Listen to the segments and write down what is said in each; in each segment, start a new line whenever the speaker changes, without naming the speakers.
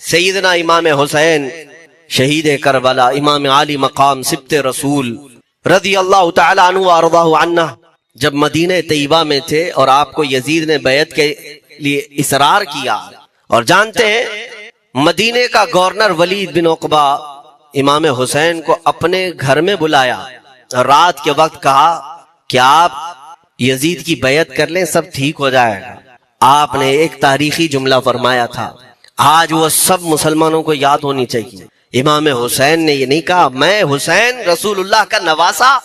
سیدنا امام حسین شہید کربلا، امام عالی مقام سبت رسول رضی اللہ تعالی عنہ وارضاہ عنہ، جب مدینہ طیبہ میں تھے اور آپ کو یزید نے بیعت کے لیے اصرار کیا، اور جانتے ہیں مدینہ کا گورنر ولید بن عقبہ امام حسین کو اپنے گھر میں بلایا، رات کے وقت کہا کہ آپ یزید کی بیعت کر لیں، سب ٹھیک ہو جائے گا۔ آپ نے ایک تاریخی جملہ فرمایا تھا، آج وہ سب مسلمانوں کو یاد ہونی چاہیے۔ امام حسین نے یہ نہیں کہا میں حسین رسول اللہ کا نواسا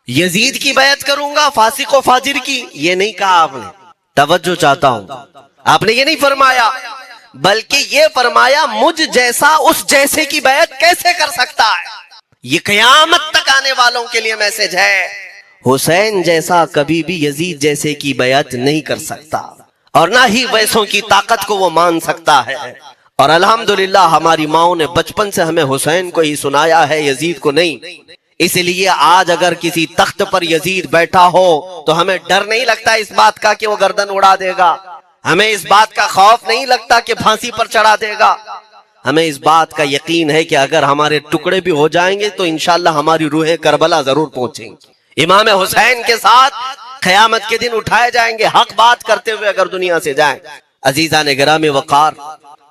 یزید کی بیعت کروں گا فاسق و فاجر کی، یہ نہیں کہا آپ نے۔ توجہ چاہتا ہوں، آپ نے یہ نہیں فرمایا، بلکہ یہ فرمایا مجھ جیسا اس جیسے کی بیعت کیسے کر سکتا ہے۔ یہ قیامت تک آنے والوں کے لیے میسج ہے، حسین جیسا کبھی بھی یزید جیسے کی بیعت نہیں کر سکتا، اور نہ ہی ویسوں کی طاقت کو وہ مان سکتا ہے۔ اور الحمدللہ ہماری ماؤں نے بچپن سے ہمیں حسین کو ہی سنایا ہے، یزید کو نہیں۔ اس لیے آج اگر کسی تخت پر یزید بیٹھا ہو تو ہمیں ڈر نہیں لگتا اس بات کا کہ وہ گردن اڑا دے گا، ہمیں اس بات کا خوف نہیں لگتا کہ پھانسی پر چڑھا دے گا، ہمیں اس بات کا یقین ہے کہ اگر ہمارے ٹکڑے بھی ہو جائیں گے تو انشاءاللہ ہماری روح کربلا ضرور پہنچیں گی۔ امام حسین کے ساتھ قیامت کے دن اٹھائے جائیں گے، حق بات کرتے ہوئے اگر دنیا سے جائیں۔ عزیزان گرامی وقار،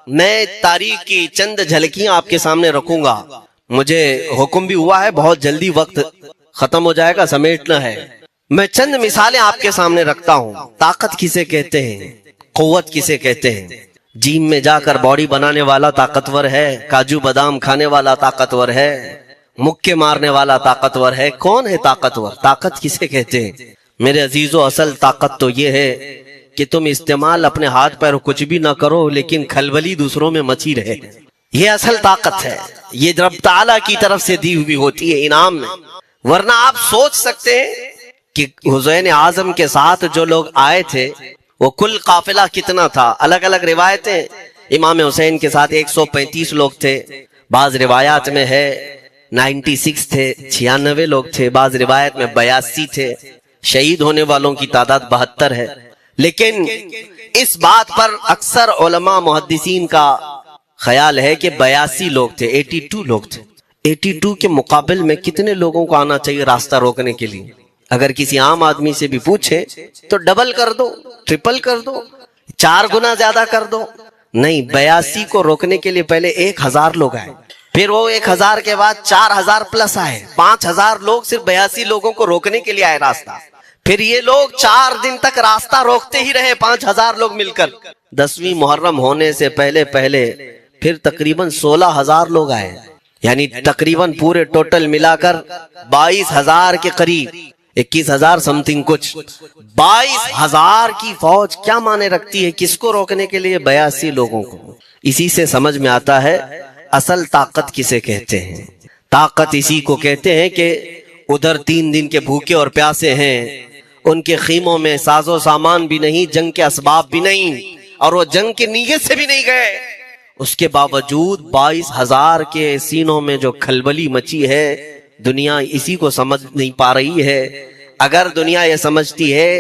میں تاریخ کی چند جھلکیاں آپ کے سامنے رکھوں گا، مجھے حکم بھی ہوا ہے بہت جلدی وقت ختم ہو جائے گا، سمیٹنا ہے۔ میں چند مثالیں آپ کے سامنے رکھتا ہوں۔ طاقت کسے کہتے ہیں، قوت کسے کہتے ہیں؟ جیم میں جا کر باڈی بنانے والا طاقتور ہے، کاجو بادام کھانے والا طاقتور ہے، مکے مارنے والا طاقتور ہے۔ کون ہے طاقتور؟ طاقت کسے کہتے ہیں؟ میرے عزیزو، اصل طاقت تو یہ ہے کہ تم استعمال اپنے ہاتھ پیر کچھ بھی نہ کرو لیکن کھلبلی دوسروں میں مچی رہے، یہ اصل طاقت ہے۔ یہ رب تعالیٰ کی طرف سے دی ہوئی ہوتی ہے انعام میں۔ ورنہ آپ سوچ سکتے ہیں کہ حسین اعظم کے ساتھ جو لوگ آئے تھے وہ کل قافلہ کتنا تھا؟ الگ الگ روایتیں، امام حسین کے ساتھ 135 لوگ تھے، بعض روایات میں ہے 96 تھے، 96 لوگ تھے، بعض روایت میں 82 تھے، شہید ہونے والوں کی تعداد 72 ہے۔ لیکن اس بات پر اکثر علماء محدثین کا خیال ہے کہ 82 لوگ تھے، 82 لوگ تھے۔ 82 کے مقابل میں کتنے لوگوں کو آنا چاہیے راستہ روکنے کے لیے؟ اگر کسی عام آدمی سے بھی پوچھے تو ڈبل کر دو، ٹرپل کر دو، 4 گنا زیادہ کر دو۔ نہیں، 82 کو روکنے کے لیے پہلے 1000 لوگ آئے، پھر وہ 1000 کے بعد 4000 پلس آئے، 5000 لوگ صرف 82 لوگوں کو روکنے کے لیے آئے راستہ۔ پھر یہ لوگ 4 دن تک راستہ روکتے ہی رہے، 5000 لوگ مل کر۔ 10ویں محرم ہونے سے پہلے پھر تقریباً 16000 لوگ آئے، یعنی تقریباً پورے ٹوٹل ملا کر 22000 کے قریب، 21000 سم تھنگ کچھ۔ 22000 کی فوج کیا معنی رکھتی ہے؟ کس کو روکنے کے لیے؟ 82 لوگوں کو۔ اسی سے سمجھ میں آتا ہے اصل طاقت کسے کہتے ہیں۔ طاقت اسی کو کہتے ہیں کہ ادھر 3 دن کے بھوکے اور پیاسے ہیں، ان کے خیموں میں ساز و سامان بھی نہیں، جنگ کے اسباب بھی نہیں، اور وہ جنگ کی نیت سے بھی نہیں گئے، اس کے باوجود 22000 کے سینوں میں جو کھلبلی مچی ہے، دنیا اسی کو سمجھ نہیں پا رہی ہے۔ اگر دنیا یہ سمجھتی ہے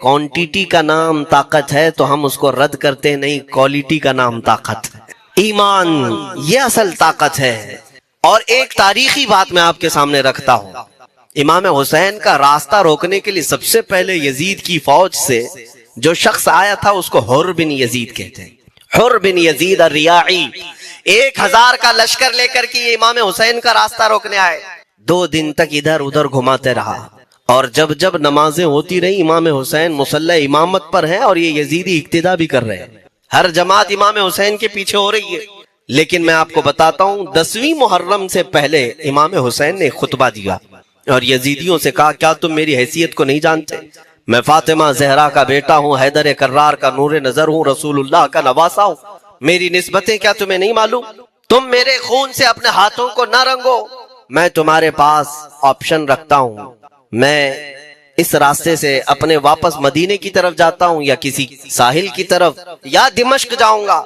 کوانٹیٹی کا نام طاقت ہے تو ہم اس کو رد کرتے نہیں، کوالٹی کا نام طاقت ہے۔ ایمان یہ اصل طاقت ہے۔ اور ایک تاریخی بات میں آپ کے سامنے رکھتا ہوں، امام حسین کا راستہ روکنے کے لیے سب سے پہلے یزید کی فوج سے جو شخص آیا تھا اس کو حر بن یزید کہتے ہیں، حر بن یزید الریاعی۔ 1000 کا لشکر لے کر کے یہ امام حسین کا راستہ روکنے آئے، 2 دن تک ادھر ادھر گھماتے رہا، اور جب نمازیں ہوتی رہی امام حسین مصلی امامت پر ہیں اور یہ یزیدی اقتدا بھی کر رہے ہیں، ہر جماعت امام حسین کے پیچھے ہو رہی ہے۔ لیکن میں آپ کو بتاتا ہوں 10ویں محرم سے پہلے امام حسین نے خطبہ دیا اور یزیدیوں سے کہا کیا تم میری حیثیت کو نہیں جانتے؟ میں فاطمہ زہرا کا بیٹا ہوں، حیدر کرار کا نور نظر ہوں، رسول اللہ کا نواسا ہوں، میری نسبتیں کیا تمہیں نہیں معلوم؟ تم میرے خون سے اپنے ہاتھوں کو نہ رنگو، میں تمہارے پاس آپشن رکھتا ہوں، میں اس راستے سے اپنے واپس مدینے کی طرف جاتا ہوں یا کسی ساحل کی طرف یا دمشق جاؤں گا،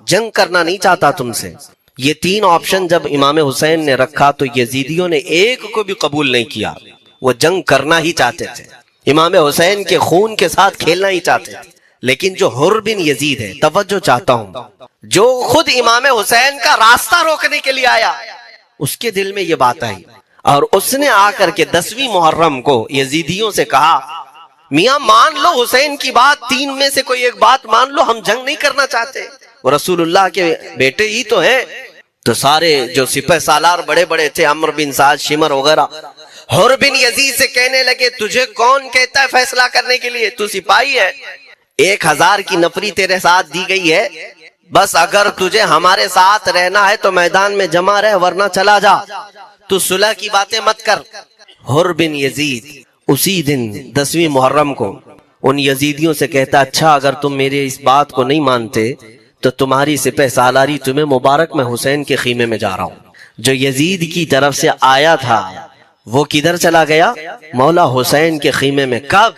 جنگ کرنا نہیں چاہتا تم سے۔ یہ 3 آپشن جب امام حسین نے رکھا تو یزیدیوں نے ایک کو بھی قبول نہیں کیا، وہ جنگ کرنا ہی چاہتے تھے، امام حسین کے خون کے ساتھ کھیلنا ہی چاہتے تھے۔ لیکن جو حر بن یزید ہے، توجہ چاہتا ہوں، جو خود امام حسین کا راستہ روکنے کے لیے آیا، اس کے دل میں یہ بات آئی اور اس نے آ کر کے 10ویں محرم کو یزیدیوں سے کہا میاں مان لو حسین کی بات، 3 میں سے کوئی ایک بات مان لو، ہم جنگ نہیں کرنا چاہتے، وہ رسول اللہ کے بیٹے ہی تو ہیں۔ تو سارے جو سپہ سالار بڑے بڑے تھے، عمرو بن سعد، شمر وغیرہ، حر بن یزید سے کہنے لگے تجھے کون کہتا ہے فیصلہ کرنے کے لیے، تو سپاہی ہے، 1000 کی نفری تیرے ساتھ دی گئی ہے، بس اگر تجھے ہمارے ساتھ رہنا ہے تو میدان میں جمع رہ، ورنہ چلا جا، تو صلح کی باتیں مت کر۔ حر بن یزید اسی دن 10ویں محرم کو ان یزیدیوں سے کہتا اچھا اگر تم میرے اس بات کو نہیں مانتے تو تمہاری سپہ سالاری تمہیں مبارک، میں حسین کے خیمے میں جا رہا ہوں۔ جو یزید کی طرف سے آیا تھا وہ کدھر چلا گیا؟ مولا حسین کے خیمے میں۔ کب؟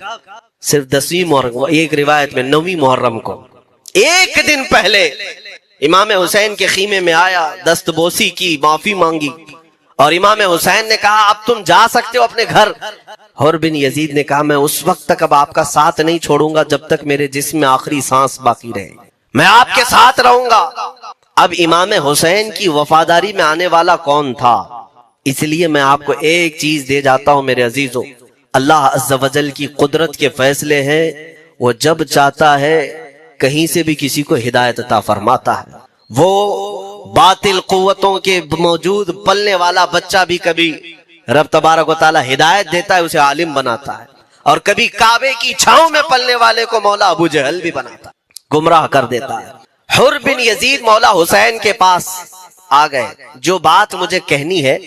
صرف 10ویں محرم، ایک روایت میں 9ویں محرم کو، ایک دن پہلے امام حسین کے خیمے میں آیا، دست بوسی کی، معافی مانگی، اور امام حسین نے کہا اب تم جا سکتے ہو اپنے گھر۔ حر بن یزید نے کہا میں اس وقت تک اب آپ کا ساتھ نہیں چھوڑوں گا جب تک میرے جسم میں آخری سانس باقی رہے، میں آپ کے ساتھ رہوں گا۔ اب امام حسین کی وفاداری میں آنے والا کون تھا؟ اس لیے میں آپ کو ایک چیز دے جاتا ہوں میرے عزیزوں، اللہ عز و جل کی قدرت کے فیصلے ہیں، وہ جب چاہتا ہے کہیں سے بھی کسی کو ہدایت عطا فرماتا ہے۔ وہ باطل قوتوں کے موجود پلنے والا بچہ بھی کبھی رب تبارک و تعالی ہدایت دیتا ہے، اسے عالم بناتا ہے، اور کبھی کعبے کی چھاؤں میں پلنے والے کو مولا ابو جہل بھی بناتا ہے، گمراہ کر دیتا ہے۔ حر بن یزید مولا حسین کے پاس آ گئے، جو بات مجھے کہنی ہے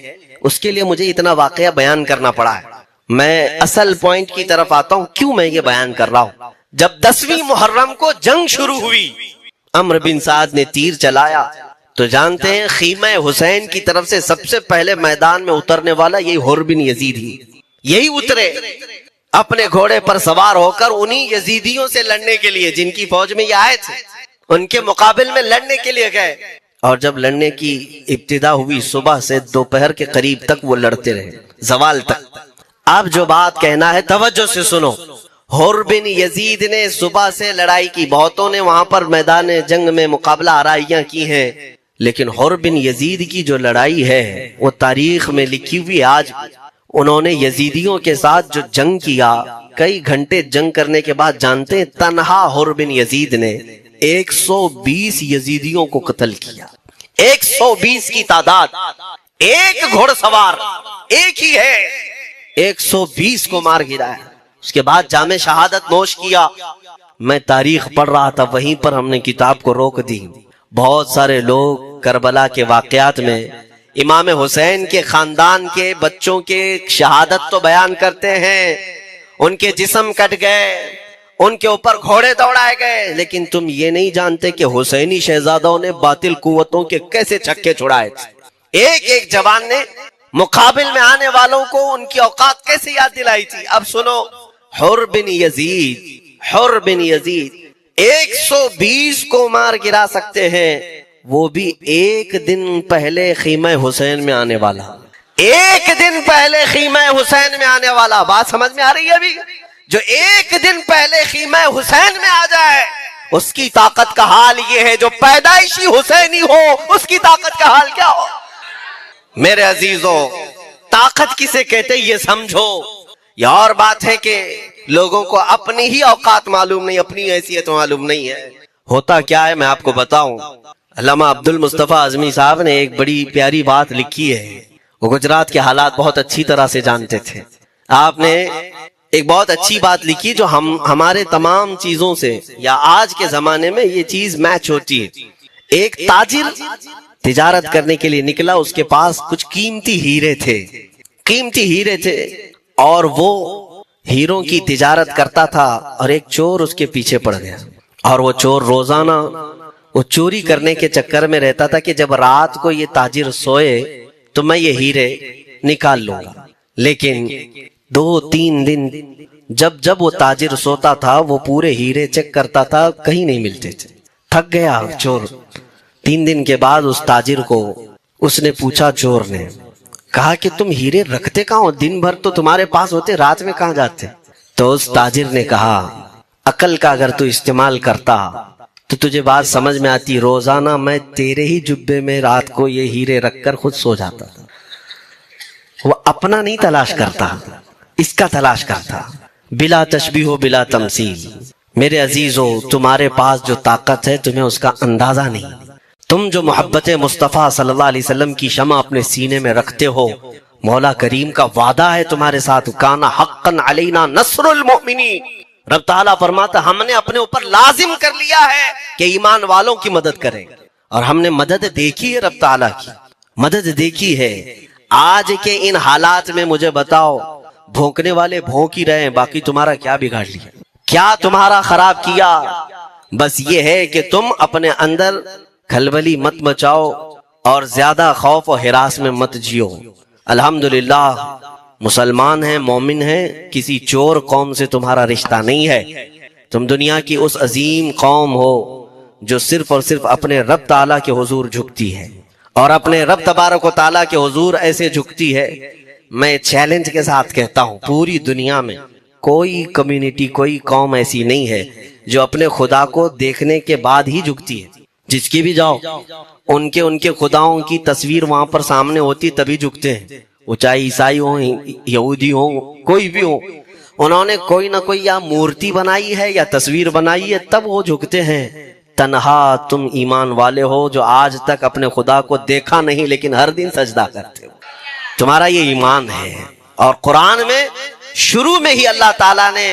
اس کے لیے مجھے اتنا واقعہ بیان کرنا پڑا ہے۔ میں اصل پوائنٹ کی طرف آتا ہوں، کیوں میں یہ بیان کر رہا ہوں۔ جب 10ویں محرم کو جنگ شروع ہوئی، عمرو بن سعد نے تیر چلایا، تو جانتے ہیں خیمہ حسین کی طرف سے سب سے پہلے میدان میں اترنے والا یہی حر بن یزید ہی، یہی اترے اپنے گھوڑے پر سوار ہو کر انہی یزیدیوں سے لڑنے کے لیے جن کی فوج میں یہ آئے تھے، ان کے مقابل میں لڑنے کے لیے گئے۔ اور جب لڑنے کی ابتدا ہوئی، صبح سے دوپہر کے قریب تک وہ لڑتے رہے، زوال تک۔ اب جو بات کہنا ہے توجہ سے سنو، حر بن یزید نے صبح سے لڑائی کی، بہتوں نے وہاں پر میدان جنگ میں مقابلہ آرائیاں کی ہیں، لیکن حر بن یزید کی جو لڑائی ہے وہ تاریخ میں لکھی ہوئی۔ آج انہوں نے یزیدیوں کے ساتھ جو جنگ کیا، کئی گھنٹے جنگ کرنے کے بعد جانتے ہیں تنہا حر بن یزید نے 120 یزیدیوں کو قتل کیا۔ 120 کی تعداد، ایک گھوڑ سوار ایک ہی ہے، 120 کو مار گرایا۔ اس کے بعد جام شہادت نوش کیا۔ میں تاریخ پڑھ رہا تھا، وہیں پر ہم نے کتاب کو روک دی۔ بہت سارے لوگ کربلا کے واقعات میں امام حسین کے خاندان کے بچوں کے شہادت تو بیان کرتے ہیں، ان کے جسم کٹ گئے، ان کے اوپر گھوڑے دوڑائے گئے، لیکن تم یہ نہیں جانتے کہ حسینی شہزادوں نے باطل قوتوں کے کیسے چھکے چھڑائے تھے۔ ایک ایک جوان نے مقابل میں آنے والوں کو ان کی اوقات کیسے یاد دلائی تھی۔ اب سنو، حر بن یزید 120 کو مار گرا سکتے ہیں، وہ بھی ایک دن پہلے خیمہ حسین میں آنے والا، ایک دن پہلے خیمہ حسین میں آنے والا۔ بات سمجھ میں آ رہی ہے ابھی؟ جو ایک دن پہلے خیمہ حسین میں آ جائے اس کی طاقت کا حال یہ ہے، جو پیدائشی حسینی ہو اس کی طاقت کا حال کیا ہو۔ میرے عزیزوں، طاقت کسے کہتے یہ سمجھو۔ یہ اور بات ہے کہ لوگوں کو اپنی ہی اوقات معلوم نہیں، اپنی حیثیت معلوم نہیں ہے۔ ہوتا کیا ہے میں آپ کو بتاؤں، علامہ عبد المصطفیٰ اعظمی صاحب نے ایک بڑی پیاری بات لکھی ہے۔ وہ گجرات کے حالات بہت اچھی طرح سے جانتے تھے۔ آپ نے ایک بہت اچھی بات لکھی جو ہمارے تمام چیزوں سے یا آج کے زمانے میں یہ چیز میچ ہوتی ہے۔ ایک تاجر تجارت کرنے کے لیے نکلا، اس کے پاس کچھ قیمتی ہیرے تھے اور وہ ہیروں کی تجارت کرتا تھا، اور ایک چور اس کے پیچھے پڑ گیا، اور وہ چور روزانہ وہ چوری کرنے کے چکر میں رہتا تھا کہ جب رات کو یہ تاجر سوئے تو میں یہ ہیرے نکال لوں گا۔ لیکن 2-3 دن جب وہ تاجر سوتا تھا وہ پورے ہیرے چیک کرتا تھا، کہیں نہیں ملتے تھے۔ تھک گیا چور۔ 3 دن کے بعد اس تاجر کو اس نے پوچھا، چور نے کہا کہ تم ہیرے رکھتے کہاں ہو؟ دن بھر تو تمہارے پاس ہوتے، رات میں کہاں جاتے؟ تو اس تاجر نے کہا عقل کا اگر تو استعمال کرتا تو تجھے بات سمجھ میں آتی، روزانہ میں تیرے ہی جبے میں رات کو یہ ہیرے رکھ کر خود سو جاتا تھا۔ وہ اپنا نہیں تلاش کرتا، اس کا تلاش کرتا، بلا تشبیہ و بلا تمثیل۔ میرے عزیزو، تمہارے پاس جو طاقت ہے تمہیں اس کا اندازہ نہیں۔ تم جو محبت مصطفیٰ صلی اللہ علیہ وسلم کی شمع اپنے سینے میں رکھتے ہو، مولا کریم کا وعدہ ہے تمہارے ساتھ، کانا حقا علینا نصر المؤمنین۔ رب تعالیٰ فرماتا ہم نے اپنے اوپر لازم کر لیا ہے کہ ایمان والوں کی مدد کریں، اور ہم نے مدد دیکھی ہے، رب تعالیٰ کی مدد دیکھی ہے۔ آج کے ان حالات میں مجھے بتاؤ، بھونکنے والے بھونک ہی رہے ہیں، باقی تمہارا کیا بگاڑ لیا، کیا تمہارا خراب کیا؟ بس یہ ہے کہ تم اپنے اندر کھلبلی مت مچاؤ اور زیادہ خوف و ہراس میں مت جیو۔ الحمدللہ مسلمان ہیں، مومن ہیں، کسی چور قوم سے تمہارا رشتہ نہیں ہے۔ تم دنیا کی اس عظیم قوم ہو جو صرف اور صرف اپنے رب تعالیٰ کے حضور جھکتی ہے، اور اپنے رب تبارک و تعالیٰ کے حضور ایسے جھکتی ہے۔ میں چیلنج کے ساتھ کہتا ہوں، پوری دنیا میں کوئی کمیونٹی، کوئی قوم ایسی نہیں ہے جو اپنے خدا کو دیکھنے کے بعد ہی جھکتی ہے۔ جس کی بھی جاؤ، ان کے خداؤں کی تصویر وہاں پر سامنے ہوتی تبھی جھکتے ہیں، وہ چاہے عیسائی ہوں، یہودی ہوں، کوئی بھی ہو، انہوں نے کوئی نہ کوئی یا مورتی بنائی ہے یا تصویر بنائی ہے، تب وہ جھکتے ہیں۔ تنہا تم ایمان والے ہو جو آج تک اپنے خدا کو دیکھا نہیں لیکن ہر دن سجدہ کرتے ہو، تمہارا یہ ایمان ہے۔ اور قرآن میں شروع میں ہی اللہ تعالیٰ نے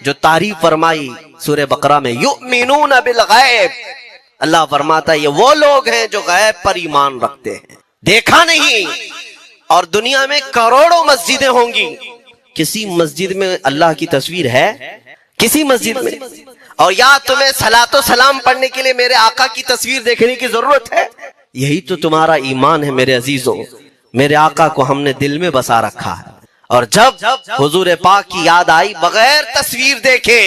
جو تعریف فرمائی سورہ بقرہ میں، یؤمنون بالغیب، اللہ فرماتا ہے یہ وہ لوگ ہیں جو غیب پر ایمان رکھتے ہیں، دیکھا نہیں۔ اور دنیا میں کروڑوں مسجدیں ہوں گی، کسی مسجد میں اللہ کی تصویر ہے؟ کسی مسجد میں؟ اور یا تمہیں صلاۃ و سلام پڑھنے کے لیے میرے آقا کی تصویر دیکھنے کی ضرورت ہے؟ یہی تو تمہارا ایمان ہے میرے عزیزو۔ میرے آقا کو ہم نے دل میں بسا رکھا ہے، اور جب حضور پاک کی یاد آئی بغیر تصویر دیکھے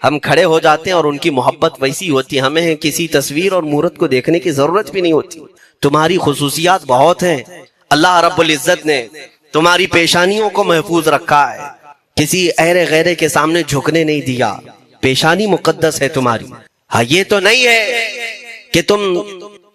ہم کھڑے ہو جاتے ہیں، اور ان کی محبت ویسی ہوتی ہے، ہمیں کسی تصویر اور مورت کو دیکھنے کی ضرورت بھی نہیں ہوتی۔ تمہاری خصوصیات بہت ہیں، اللہ رب العزت نے تمہاری پیشانیوں کو محفوظ رکھا ہے، کسی ایرے غیرے کے سامنے جھکنے نہیں دیا، پیشانی مقدس ہے تمہاری۔ ہاں یہ تو نہیں ہے کہ تم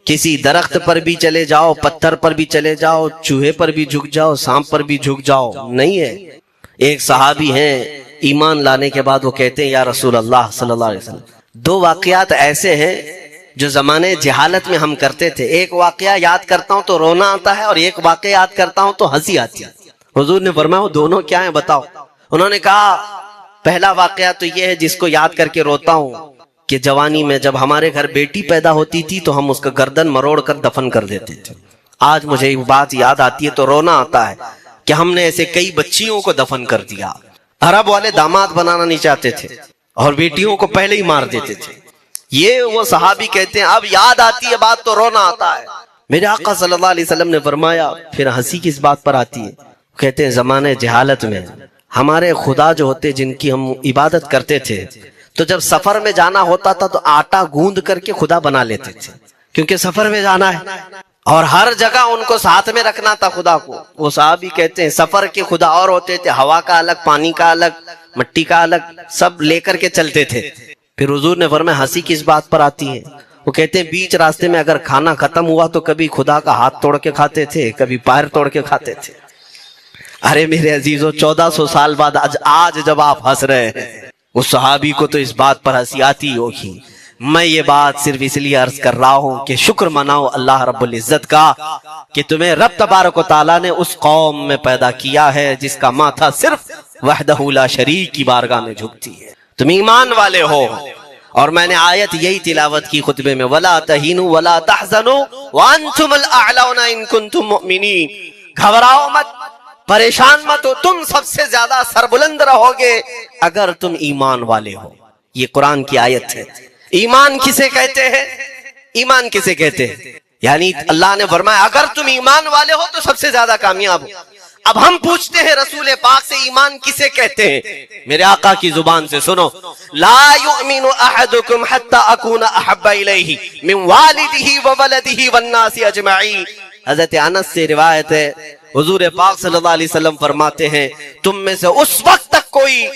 کسی درخت پر بھی چلے جاؤ، پتھر پر بھی چلے جاؤ، چوہے پر بھی جھک جاؤ، سانپ پر بھی جھک جاؤ، نہیں ہے۔ ایک صحابی ہیں، ایمان لانے کے بعد وہ کہتے ہیں یا رسول اللہ صلی اللہ علیہ وسلم، دو واقعات ایسے ہیں جو زمانے جہالت میں ہم کرتے تھے، ایک واقعہ یاد کرتا ہوں تو رونا آتا ہے، اور ایک واقعہ یاد کرتا ہوں تو ہنسی آتی ہے۔ حضور نے فرمایا وہ دونوں کیا ہیں بتاؤ؟ انہوں نے کہا پہلا واقعہ تو یہ ہے جس کو یاد کر کے روتا ہوں کہ جوانی میں جب ہمارے گھر بیٹی پیدا ہوتی تھی تو ہم اس کا گردن مروڑ کر دفن کر دیتے تھے۔ آج مجھے یہ بات یاد آتی ہے تو رونا آتا ہے کہ ہم نے ایسے کئی بچیوں کو دفن کر دیا۔ عرب والے داماد بنانا نہیں چاہتے تھے اور بیٹیوں کو پہلے ہی مار دیتے تھے۔ یہ وہ صحابی کہتے ہیں اب یاد آتی ہے بات تو رونا آتا ہے۔ میرے آقا صلی اللہ علیہ وسلم نے فرمایا پھر ہنسی کس بات پر آتی ہے؟ کہتے ہیں زمانے جہالت میں ہمارے خدا جو ہوتے جن کی ہم عبادت کرتے تھے، تو جب سفر میں جانا ہوتا تھا تو آٹا گوندھ کر کے خدا بنا لیتے تھے، کیونکہ سفر میں جانا ہے اور ہر جگہ ان کو ساتھ میں رکھنا تھا خدا کو۔ وہ صحابی کہتے ہیں سفر کے خدا اور ہوتے تھے، ہوا کا الگ، پانی کا الگ، مٹی کا الگ، سب لے کر کے چلتے تھے۔ پھر حضور نے فرمایا ہنسی کس بات پر آتی ہے؟ وہ کہتے ہیں بیچ راستے میں اگر کھانا ختم ہوا تو کبھی خدا کا ہاتھ توڑ کے کھاتے تھے، کبھی پیر توڑ کے کھاتے تھے۔ ارے میرے عزیزو 1400 سال بعد آج جب آپ ہنس رہے ہیں، اس صحابی کو تو اس بات پر ہنسی آتی ہوگی۔ میں یہ بات صرف اس لیے عرض کر رہا ہوں کہ شکر مناؤ اللہ رب العزت کا کہ تمہیں رب تبارک و تعالیٰ نے اس قوم میں پیدا کیا ہے جس کا ماتھا صرف وحدہ لا شریک کی بارگاہ میں جھکتی ہے۔ تم ایمان والے ہو، اور میں نے آیت یہی تلاوت کی خطبے میں، وَلَا تَهِنُوا وَلَا تَحْزَنُوا وَأَنْتُمُ الْأَعْلَوْنَ إِن كُنتُم مُؤْمِنِينَ۔ گھبراؤ مت، پریشان مت ہو، تم سب سے زیادہ سربلند رہو گے اگر تم ایمان والے ہو۔ یہ قرآن کی آیت ہے۔ ایمان کسے کہتے ہیں؟ ایمان کسے کہتے ہیں؟ یعنی اللہ نے فرمایا اگر تم ایمان والے ہو تو سب سے زیادہ کامیاب ہو۔ اب ہم پوچھتے ہیں رسول پاک سے ایمان کسے کہتے ہیں؟ میرے آقا کی زبان سے سنو، لا یؤمن احدکم حتی اکون احب الیہ من والدہ وولدہ والناس اجمعین۔ حضرت انس سے روایت ہے، حضور پاک صلی اللہ علیہ وسلم فرماتے ہیں تم میں سے اس وقت تک کوئی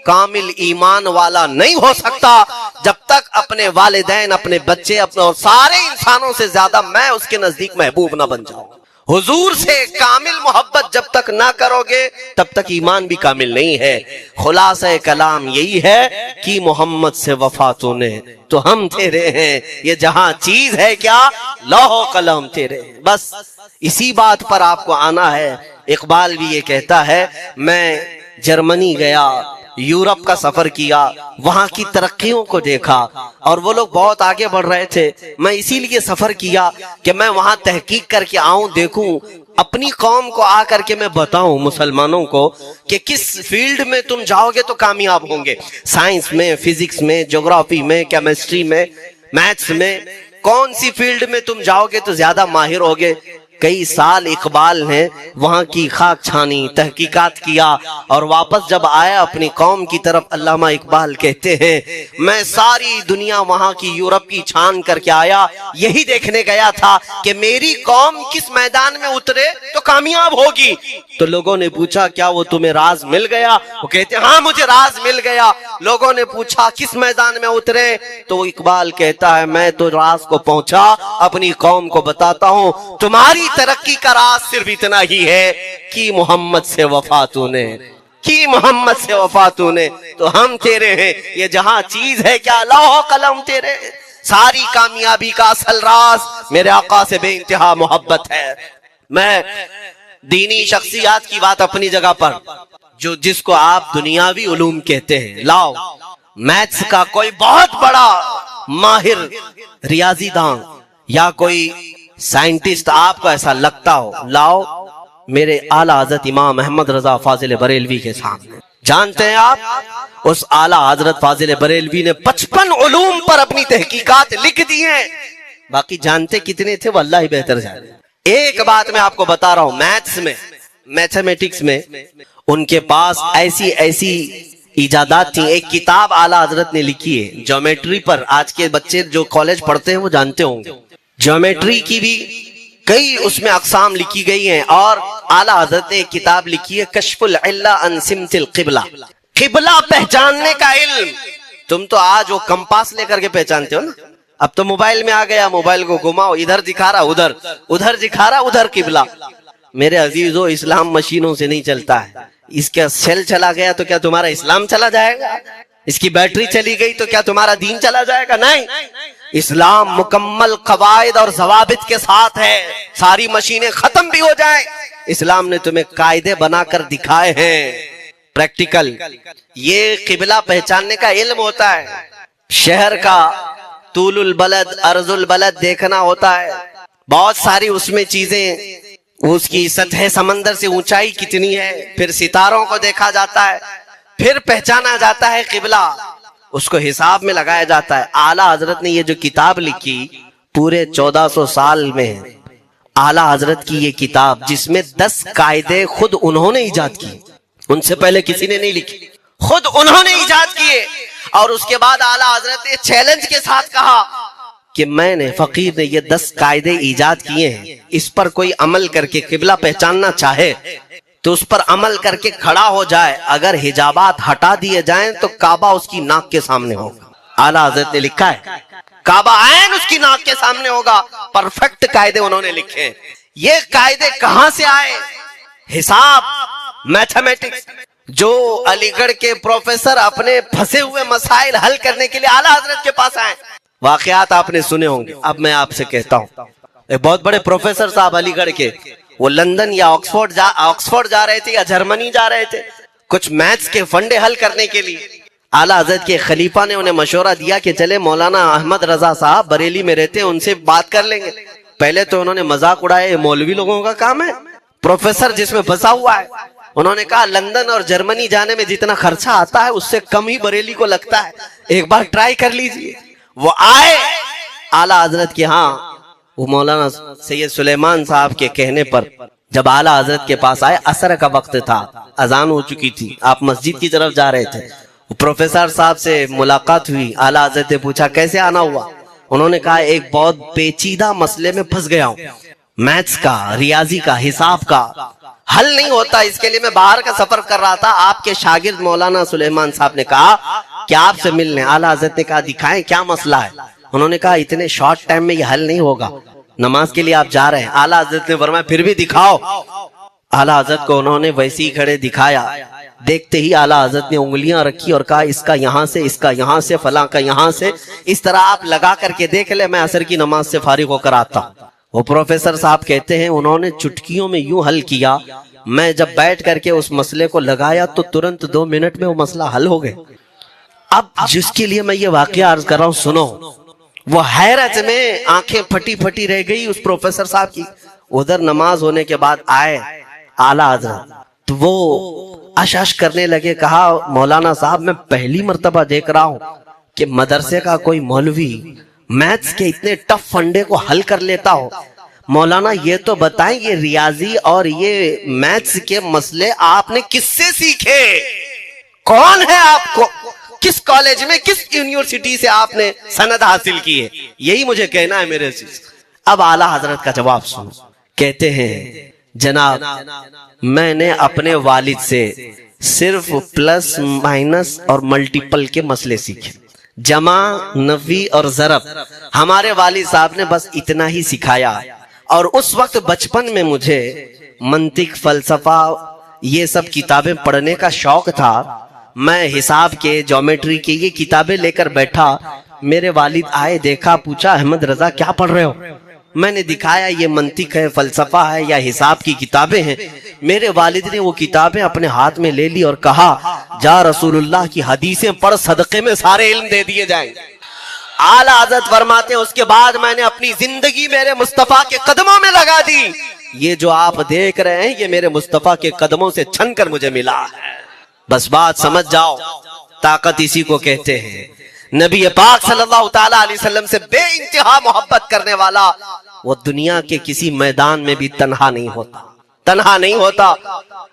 کامل ایمان والا نہیں ہو سکتا جب تک اپنے والدین، اپنے بچے، اپنے اور سارے انسانوں سے زیادہ میں اس کے نزدیک محبوب نہ بن جاؤں۔ حضور سے کامل محبت جب تک نہ کرو گے تب تک ایمان بھی کامل نہیں ہے۔ خلاصہ کلام یہی ہے کہ محمد سے وفا تو نے تو ہم تیرے ہیں، یہ جہاں چیز ہے کیا، لوح و قلم تیرے ہیں۔ بس اسی بات پر آپ کو آنا ہے۔ اقبال بھی یہ کہتا ہے، میں جرمنی گیا، یورپ کا سفر کیا، وہاں کی ترقیوں کو دیکھا اور وہ لوگ بہت آگے بڑھ رہے تھے، میں اسی لیے سفر کیا کہ میں وہاں تحقیق کر کے آؤں، دیکھوں، اپنی قوم کو آ کر کے میں بتاؤں مسلمانوں کو کہ کس فیلڈ میں تم جاؤ گے تو کامیاب ہوں گے، سائنس میں، فزکس میں، جغرافی میں، کیمسٹری میں، میتھس میں، کون سی فیلڈ میں تم جاؤ گے تو زیادہ ماہر ہوگے۔ کئی سال اقبال نے وہاں کی خاک چھانی، تحقیقات کیا اور واپس جب آیا اپنی قوم کی طرف، علامہ اقبال کہتے ہیں میں ساری دنیا وہاں کی یورپ کی چھان کر کے آیا، یہی دیکھنے گیا تھا کہ میری قوم کس میدان میں اترے تو کامیاب ہوگی۔ تو لوگوں نے پوچھا کیا وہ تمہیں راز مل گیا؟ وہ کہتے ہیں ہاں مجھے راز مل گیا۔ لوگوں نے پوچھا کس میدان میں اترے؟ تو اقبال کہتا ہے میں تو راز کو پہنچا، اپنی قوم کو بتاتا ہوں، تمہاری ترقی کا راز صرف اتنا ہی ہے کہ محمد سے وفا تو نے، کہ محمد سے وفا تو نے تو ہم تیرے ہیں، یہ جہاں چیز ہے کیا، لوح و قلم تیرے۔ ساری کامیابی کا اصل راز میرے آقا سے بے انتہا محبت ہے۔ میں دینی شخصیات کی بات اپنی جگہ پر، جس کو آپ دنیاوی علوم کہتے ہیں، لاؤ میتھس کا کوئی بہت بڑا ماہر ریاضی داں یا کوئی سائنٹسٹ آپ کو ایسا لگتا ہو، لاؤ میرے اعلیٰ حضرت امام احمد رضا فاضل بریلوی کے سامنے۔ جانتے ہیں آپ اس اعلیٰ حضرت فاضل بریلوی نے 55 علوم پر اپنی تحقیقات لکھ دی ہیں، باقی جانتے کتنے تھے وہ اللہ ہی بہتر جانے۔ ایک بات میں آپ کو بتا رہا ہوں، میتھس میں، میتھمیٹکس میں ان کے پاس ایسی ایسی ایجادات تھیں۔ ایک کتاب اعلیٰ حضرت نے لکھی ہے جیومیٹری پر، آج کے بچے جو کالج پڑھتے ہیں وہ جانتے ہوں گے، جیومیٹری کی بھی کئی اس میں اقسام لکھی گئی ہیں، اور اعلیٰ حضرت نے ایک کتاب لکھی ہے کشف العلہ عن سمت القبلہ، قبلہ پہچاننے کا علم۔ تم تو آج وہ کمپاس لے کر کے پہچانتے ہو نا، اب تو موبائل میں آ گیا، موبائل کو گھماؤ، ادھر دکھا رہا ادھر، ادھر دکھا رہا ادھر قبلہ۔ میرے عزیزو، اسلام مشینوں سے نہیں چلتا ہے، اس کا سیل چلا گیا تو کیا تمہارا اسلام چلا جائے گا؟ اس کی بیٹری چلی گئی تو کیا تمہارا دین چلا جائے گا؟ نہیں، اسلام مکمل قواعد اور ضوابط کے ساتھ ہے، ساری مشینیں ختم بھی ہو جائیں، اسلام نے تمہیں قاعدے بنا کر دکھائے ہیں، پریکٹیکل۔ یہ قبلہ پہچاننے کا علم ہوتا ہے، شہر کا طول البلد عرض البلد دیکھنا ہوتا ہے، بہت ساری اس میں چیزیں، اس کی سطح سمندر سے اونچائی کتنی ہے، پھر ستاروں کو دیکھا جاتا ہے، پھر پہچانا جاتا ہے قبلہ، اس کو حساب میں لگایا جاتا ہے۔ اعلیٰ حضرت نے یہ جو کتاب لکھی پورے 1400 سال میں، اعلیٰ حضرت کی یہ کتاب جس میں 10 قاعدے خود انہوں نے ایجاد کی، ان سے پہلے کسی نے نہیں لکھی، خود انہوں نے ایجاد کیے، اور اس کے بعد اعلیٰ حضرت نے چیلنج کے ساتھ کہا کہ میں نے، فقیر نے یہ 10 قاعدے ایجاد کیے ہیں، اس پر کوئی عمل کر کے قبلہ پہچاننا چاہے تو اس پر عمل کر کے کھڑا ہو جائے، اگر حجابات ہٹا دیے جائیں تو کعبہ اس کی ناک کے سامنے ہوگا۔ اعلیٰ حضرت نے لکھا ہے کعبہ عین اس کی ناک کے سامنے ہوگا، پرفیکٹ قاعدے انہوں نے لکھے ہیں۔ یہ قاعدے کہاں سے آئے؟ حساب، میتھمیٹکس، جو علی گڑھ کے پروفیسر اپنے پھنسے ہوئے مسائل حل کرنے کے لیے اعلیٰ حضرت کے پاس آئے۔ واقعات آپ نے سنے ہوں گے، اب میں آپ سے کہتا ہوں، ایک بہت بڑے پروفیسر صاحب علی گڑھ کے، وہ لندن یا آکسفورڈ جا رہے تھے یا جرمنی جا رہے تھے کچھ میتھس کے فنڈے حل کرنے کے لیے۔ اعلیٰ حضرت کے خلیفہ نے انہیں مشورہ دیا کہ چلے مولانا احمد رضا صاحب بریلی میں رہتے ہیں، ان سے بات کر لیں گے۔ پہلے تو انہوں نے مذاق اڑایا، مولوی لوگوں کا کام ہے، پروفیسر جس میں پھنسا ہوا ہے۔ انہوں نے کہا لندن اور جرمنی جانے میں جتنا خرچہ آتا ہے اس سے کم ہی بریلی کو لگتا ہے، ایک بار ٹرائی کر لیجئے۔ وہ آئے اعلیٰ حضرت کے ہاں، وہ مولانا سید سلیمان صاحب کے کہنے پر جب اعلیٰ حضرت کے پاس آئے، عصر کا وقت تھا، اذان ہو چکی تھی، آپ مسجد کی طرف جا رہے تھے، پروفیسر صاحب سے ملاقات ہوئی، اعلیٰ حضرت نے پوچھا کیسے آنا ہوا؟ انہوں نے کہا ایک بہت پیچیدہ مسئلے میں پھنس گیا ہوں، میتھس کا، ریاضی کا، حساب کا، حل نہیں ہوتا. اس کے لیے میں باہر کا سفر کر رہا تھا, آپ کے شاگرد مولانا سلیمان صاحب نے کہا کہ آپ سے ملنے. اعلیٰ حضرت نے کہا دکھائیں کیا مسئلہ ہے. انہوں نے کہا اتنے شارٹ ٹائم میں یہ حل نہیں ہوگا, نماز کے لیے آپ جا رہے ہیں. اعلیٰ حضرت نے فرمایا پھر بھی دکھاؤ. اعلیٰ حضرت کو انہوں نے ویسے ہی کھڑے دکھایا. دیکھتے ہی اعلیٰ حضرت نے انگلیاں رکھی اور کہا اس کا یہاں سے, اس کا یہاں سے, فلاں کا یہاں سے, اس طرح آپ لگا کر کے دیکھ لے, میں عصر کی نماز سے فارغ ہو کر آتا ہوں. وہ پروفیسر صاحب کہتے ہیں انہوں نے چٹکیوں میں یوں حل کیا, میں جب بیٹھ کر کے اس مسئلے کو لگایا تو ترنت 2 منٹ میں وہ مسئلہ حل ہو گئے. اب جس کے لیے میں یہ واقعہ عرض کر رہا ہوں سنو. وہ حیرت میں آنکھیں پھٹی پھٹی رہ گئی اس پروفیسر صاحب کی. ادھر نماز ہونے کے بعد آئے اعلیٰ حضرت, تو وہ اشش کرنے لگے. کہا مولانا صاحب میں پہلی مرتبہ دیکھ رہا ہوں کہ مدرسے کا کوئی مولوی میتھس کے اتنے ٹف فنڈے کو حل کر لیتا ہو. مولانا یہ تو بتائیں یہ ریاضی اور یہ میتھس کے مسئلے آپ نے کس سے سیکھے؟ کون ہے آپ کو؟ کس کالج میں, کس یونیورسٹی سے آپ نے سند حاصل کی ہے؟ یہی مجھے کہنا ہے میرے سے. اب اعلیٰ حضرت کا جواب سنو. کہتے ہیں جناب میں نے اپنے والد سے صرف پلس مائنس اور ملٹیپل کے مسئلے سیکھے, جمع, نفی اور ضرب ہمارے والد صاحب نے بس اتنا ہی سکھایا. اور اس وقت بچپن میں مجھے منطق, فلسفہ یہ سب کتابیں پڑھنے کا شوق تھا. میں حساب کے, جیومیٹری کی یہ کتابیں لے کر بیٹھا. میرے والد آئے, دیکھا, پوچھا احمد رضا کیا پڑھ رہے ہو؟ میں نے دکھایا یہ منطق ہے, فلسفہ ہے یا حساب کی کتابیں ہیں. میرے والد نے وہ کتابیں اپنے ہاتھ میں لے لی اور کہا جا رسول اللہ کی حدیثیں پڑھ, صدقے میں سارے علم دے دیے جائیں. اعلیٰ حضرت فرماتے ہیں اس کے بعد میں نے اپنی زندگی میرے مصطفیٰ کے قدموں میں لگا دی. یہ جو آپ دیکھ رہے ہیں یہ میرے مصطفیٰ کے قدموں سے چھن کر مجھے ملا ہے. بس بات سمجھ جاؤ, طاقت اسی کو کہتے ہیں. نبی پاک صلی اللہ تعالی علیہ وسلم سے بے انتہا محبت کرنے والا وہ دنیا کے کسی میدان میں بھی تنہا نہیں ہوتا, تنہا نہیں ہوتا.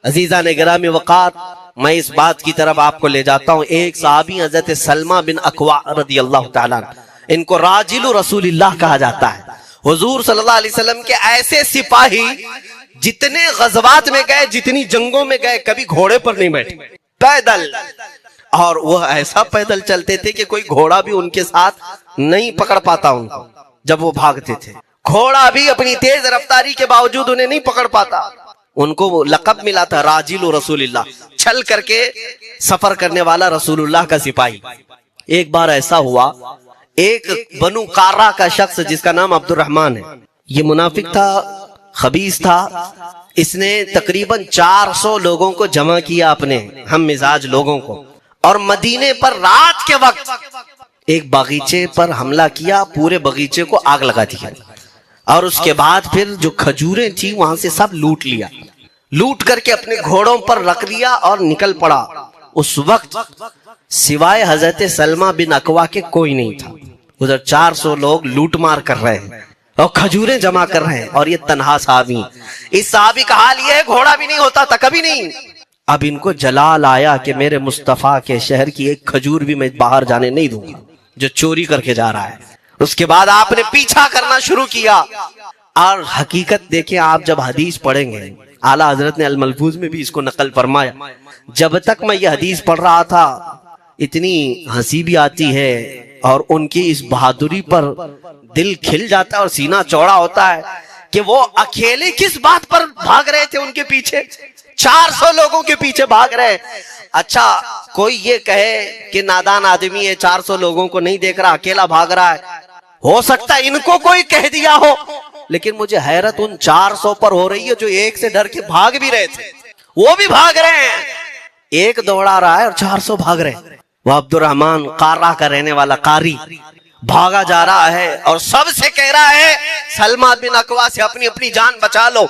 عزیزان گرامی وقار, میں اس بات کی طرف آپ کو لے جاتا ہوں. ایک صحابی حضرت سلمہ بن اکوع رضی اللہ تعالیٰ, ان کو راجل رسول اللہ کہا جاتا ہے. حضور صلی اللہ علیہ وسلم کے ایسے سپاہی جتنے غزوات میں گئے, جتنی جنگوں میں گئے, کبھی گھوڑے پر نہیں بیٹھے, پیدل. اور وہ ایسا پیدل چلتے تھے کہ کوئی گھوڑا بھی ان کے ساتھ نہیں پکڑ پاتا ان کو جب وہ بھاگتے تھے. گھوڑا بھی اپنی تیز رفتاری کے باوجود انہیں نہیں پکڑ پاتا. ان کو وہ لقب ملا تھا راجل رسول اللہ, چھل کر کے سفر کرنے والا رسول اللہ کا سپاہی. ایک بار ایسا ہوا, ایک بنو قارہ کا شخص جس کا نام عبد الرحمن ہے, یہ منافق تھا, خبیث تھا. اس نے تقریباً 400 لوگوں کو جمع کیا, اپنے ہم مزاج لوگوں کو, اور مدینے پر رات کے وقت ایک باغیچے پر حملہ کیا, پورے باغیچے کو آگ لگا دیا. اور اس کے بعد پھر جو کھجوریں تھی وہاں سے سب لوٹ لیا, لوٹ کر کے اپنے گھوڑوں پر رکھ لیا اور نکل پڑا. اس وقت سوائے حضرت سلمہ بن اکوع کے کوئی نہیں تھا. ادھر 400 لوگ لوٹ مار کر رہے ہیں اور کھجوریں جمع کر رہے ہیں, اور یہ تنہا صحابی. اس صحابی کا حال یہ ہے گھوڑا بھی نہیں ہوتا تھا کبھی نہیں. اب ان کو جلال آیا کہ میرے مصطفیٰ کے شہر کی ایک کھجور بھی میں باہر جانے نہیں دوں گا جو چوری کر کے جا رہا ہے. اس کے بعد آپ نے پیچھا کرنا شروع کیا. اور حقیقت دیکھیں, آپ جب حدیث پڑھیں گے, اعلیٰ حضرت نے الملفوظ میں بھی اس کو نقل فرمایا, جب تک میں یہ حدیث پڑھ رہا تھا اتنی ہنسی بھی آتی ہے اور ان کی اس بہادری پر دل کھل جاتا ہے اور سینہ چوڑا ہوتا ہے کہ وہ اکیلے کس بات پر بھاگ رہے تھے. ان کے پیچھے 400 لوگوں کے پیچھے بھاگ رہے. اچھا کوئی یہ کہے کہ نادان آدمی ہے, 400 لوگوں کو نہیں دیکھ رہا, اکیلا بھاگ رہا ہے, ہو سکتا ہے ان کو کوئی کہہ دیا ہو, لیکن مجھے حیرت ان 400 پر ہو رہی ہے جو ایک سے ڈر کے بھاگ بھی رہے تھے. وہ بھی بھاگ رہے ہیں, ایک دوڑا رہا ہے اور 400 بھاگ رہے ہیں. وہ عبد الرحمن قارہ کا رہنے والا قاری بھاگا جا رہا ہے اور سب سے کہہ رہا ہے سلمہ بن اکوع سے اپنی اپنی جان بچا لو.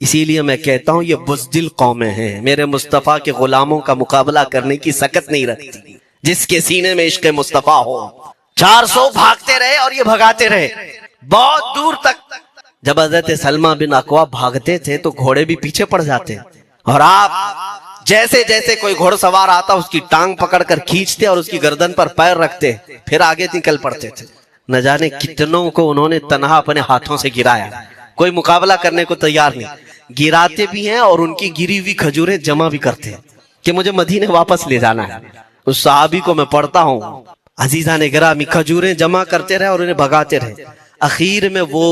اسی لیے میں کہتا ہوں یہ بزدل قومیں ہیں, میرے مصطفیٰ کے غلاموں کا مقابلہ کرنے کی سکت نہیں رکھتی. جس کے سینے میں عشق مصطفیٰ ہو. 400 بھاگتے رہے اور یہ بھگاتے رہے بہت دور تک. جب حضرت سلمہ بن اکوع بھاگتے تھے تو گھوڑے بھی پیچھے پڑ جاتے, اور آپ جیسے جیسے کوئی گھوڑ سوار آتا اس کی ٹانگ پکڑ کر کھینچتے اور اس کی گردن پر پیر رکھتے, پھر آگے نکل پڑتے تھے. نہ جانے کتنوں کو انہوں نے تنہا اپنے ہاتھوں سے گرایا, کوئی مقابلہ کرنے کو تیار نہیں. گراتے بھی ہیں اور ان کی گری ہوئی کھجوریں جمع بھی کرتے ہیں کہ مجھے مدینے واپس لے جانا ہے. اس صحابی کو میں پڑھتا ہوں، عزیزان گرامی کھجوریں جمع کرتے رہے اور انہیں بھگاتے رہے. اخیر میں وہ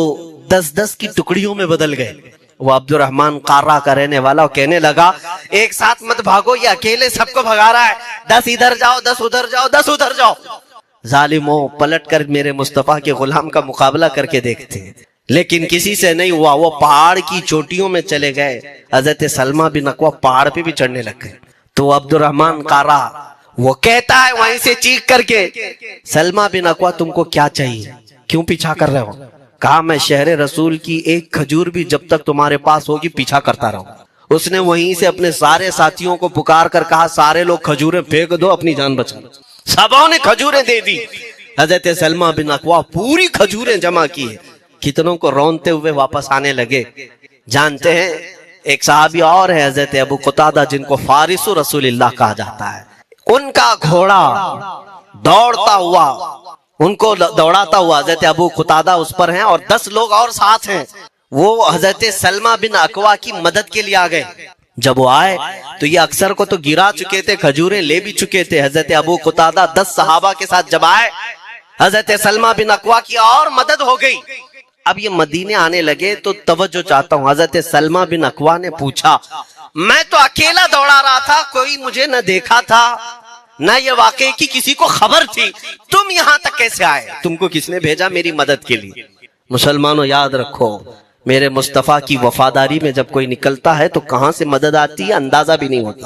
10 کی ٹکڑیوں میں بدل گئے. وہ عبد الرحمن قارہ کا رہنے والا کہنے لگا ایک ساتھ مت بھاگو، یہ اکیلے سب کو بھگا رہا ہے، 10 ادھر جاؤ، 10 ادھر جاؤ، 10 ادھر جاؤ. ظالموں، پلٹ کر میرے مصطفیٰ کے غلام کا مقابلہ کر کے دیکھتے ہیں، لیکن کسی سے نہیں ہوا. وہ پہاڑ کی چوٹیوں میں چلے گئے. حضرت سلمہ بن اکوع پہاڑ پہ بھی چڑھنے لگ گئے. تو عبد الرحمن قارہ وہ کہتا ہے وہیں سے چیخ کر کے، سلمہ بن اکوع تم کو کیا چاہیے، کیوں پیچھا کر رہے ہو؟ کہا میں شہر رسول کی ایک کھجور بھی جب تک تمہارے پاس ہوگی پیچھا کرتا رہوں. اس نے وہیں سے اپنے سارے ساتھیوں کو پکار کر کہا سارے لوگ کھجوریں پھینک دو، اپنی جان بچا لو. سبوں نے کھجوریں دے دی. حضرت سلمہ بن اکوع پوری کھجوریں جمع کی. کتنوں کو رونتے ہوئے واپس آنے لگے. جانتے ہیں ایک صحابی اور ہے حضرت ابو قتادہ جن کو فارس رسول اللہ کہا جاتا ہے. ان کا گھوڑا دوڑتا ہوا، ان کو دوڑاتا ہوا حضرت ابو قتادہ اس پر ہیں اور 10 لوگ اور ساتھ ہیں. وہ حضرت سلمہ بن اکوع کی مدد کے لیے آ گئے. جب وہ آئے تو یہ اکثر کو تو گرا چکے تھے، کھجوریں لے بھی چکے تھے. حضرت ابو قتادہ 10 صحابہ کے ساتھ جب آئے، حضرت سلمہ بن اکوع کی اور مدد ہو گئی. اب یہ مدینے آنے لگے تو توجہ چاہتا ہوں. حضرت سلمہ بن اکوع نے پوچھا میں تو اکیلا دوڑا رہا تھا، کوئی مجھے نہ دیکھا تھا نہ یہ واقعے کی کسی کو خبر تھی، تم یہاں تک کیسے آئے؟ تم کو کس نے بھیجا میری مدد کے لیے؟ مسلمانوں یاد رکھو، میرے مصطفیٰ کی وفاداری میں جب کوئی نکلتا ہے تو کہاں سے مدد آتی ہے اندازہ بھی نہیں ہوتا.